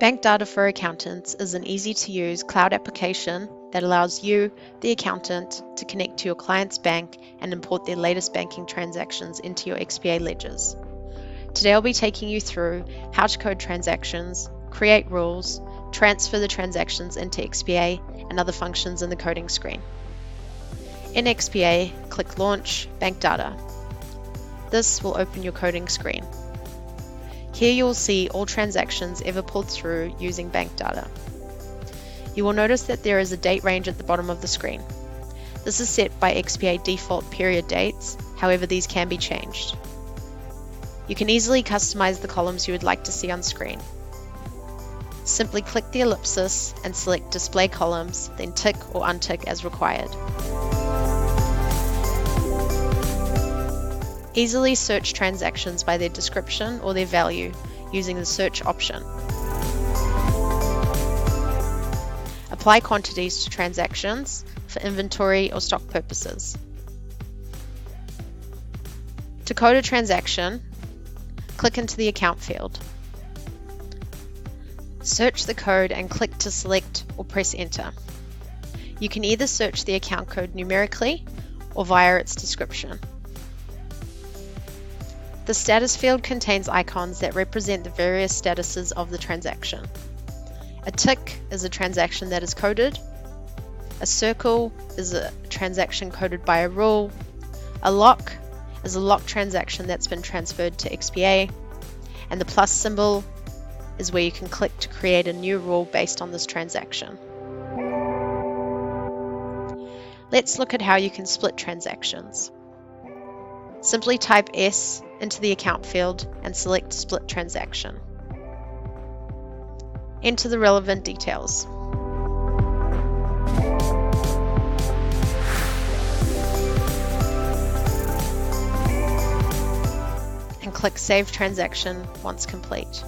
BankData for Accountants is an easy-to-use cloud application that allows you, the accountant, to connect to your client's bank and import their latest banking transactions into your XPA ledgers. Today I'll be taking you through how to code transactions, create rules, transfer the transactions into XPA, and other functions in the coding screen. In XPA, click Launch BankData. This will open your coding screen. Here you will see all transactions ever pulled through using BankData. You will notice that there is a date range at the bottom of the screen. This is set by XPA default period dates, however these can be changed. You can easily customize the columns you would like to see on screen. Simply click the ellipsis and select Display Columns, then tick or untick as required. Easily search transactions by their description or their value using the search option. Apply quantities to transactions for inventory or stock purposes. To code a transaction, click into the account field. Search the code and click to select or press enter. You can either search the account code numerically or via its description. The status field contains icons that represent the various statuses of the transaction. A tick is a transaction that is coded. A circle is a transaction coded by a rule. A lock is a locked transaction that's been transferred to XPA. And the plus symbol is where you can click to create a new rule based on this transaction. Let's look at how you can split transactions. Simply type S into the account field and select Split Transaction. Enter the relevant details. And click Save Transaction once complete.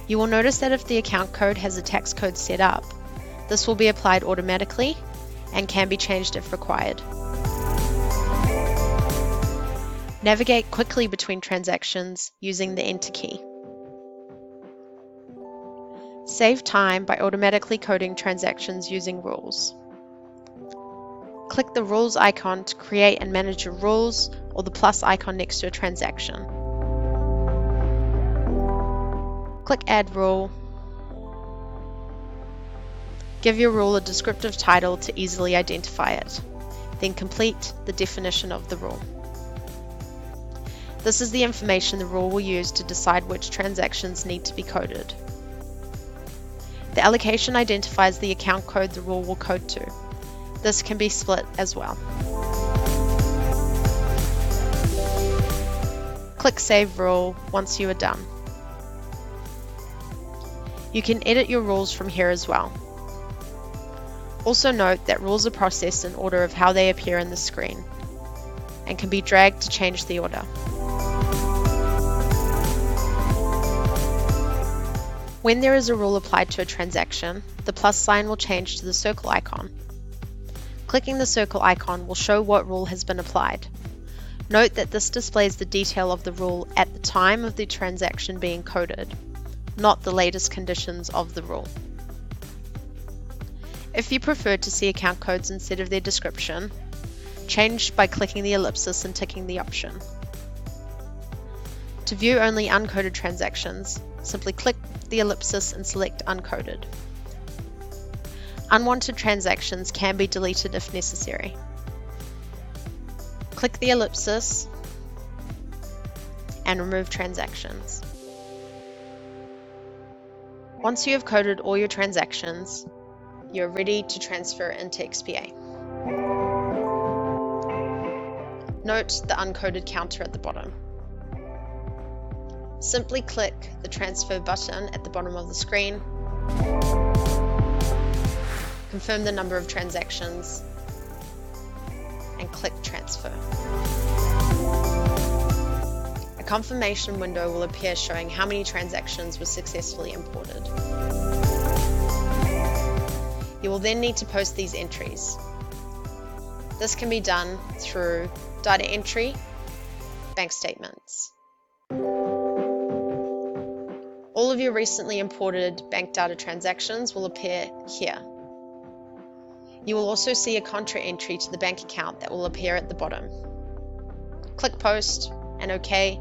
You will notice that if the account code has a tax code set up, this will be applied automatically and can be changed if required. Navigate quickly between transactions using the Enter key. Save time by automatically coding transactions using rules. Click the Rules icon to create and manage your rules, or the plus icon next to a transaction. Click Add Rule. Give your rule a descriptive title to easily identify it. Then complete the definition of the rule. This is the information the rule will use to decide which transactions need to be coded. The allocation identifies the account code the rule will code to. This can be split as well. Click Save Rule once you are done. You can edit your rules from here as well. Also note that rules are processed in order of how they appear in the screen and can be dragged to change the order. When there is a rule applied to a transaction, the plus sign will change to the circle icon. Clicking the circle icon will show what rule has been applied. Note that this displays the detail of the rule at the time of the transaction being coded, not the latest conditions of the rule. If you prefer to see account codes instead of their description, change by clicking the ellipsis and ticking the option. To view only uncoded transactions, simply click the ellipsis and select Uncoded. Unwanted transactions can be deleted if necessary. Click the ellipsis and remove transactions. Once you have coded all your transactions, you're ready to transfer into XPA. Note the uncoded counter at the bottom. Simply click the transfer button at the bottom of the screen. Confirm the number of transactions and click Transfer. A confirmation window will appear showing how many transactions were successfully imported. You will then need to post these entries. This can be done through data entry, bank statements. all of your recently imported BankData transactions will appear here. You will also see a contra entry to the bank account that will appear at the bottom. Click Post and OK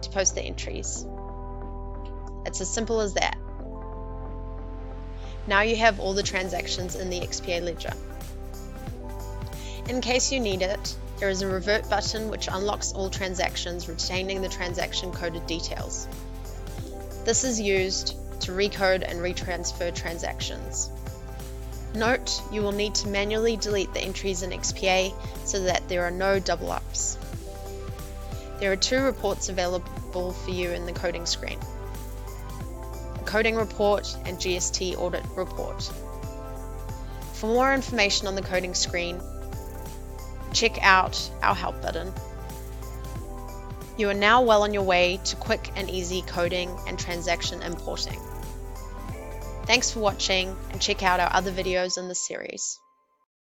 to post the entries. It's as simple as that. Now you have all the transactions in the XPA ledger. In case you need it, there is a Revert button which unlocks all transactions retaining the transaction coded details. This is used to recode and retransfer transactions. Note, you will need to manually delete the entries in XPA so that there are no double ups. There are 2 reports available for you in the coding screen: a coding report and GST audit report. For more information on the coding screen, check out our help button. You are now well on your way to quick and easy coding and transaction importing. Thanks for watching, and check out our other videos in this series.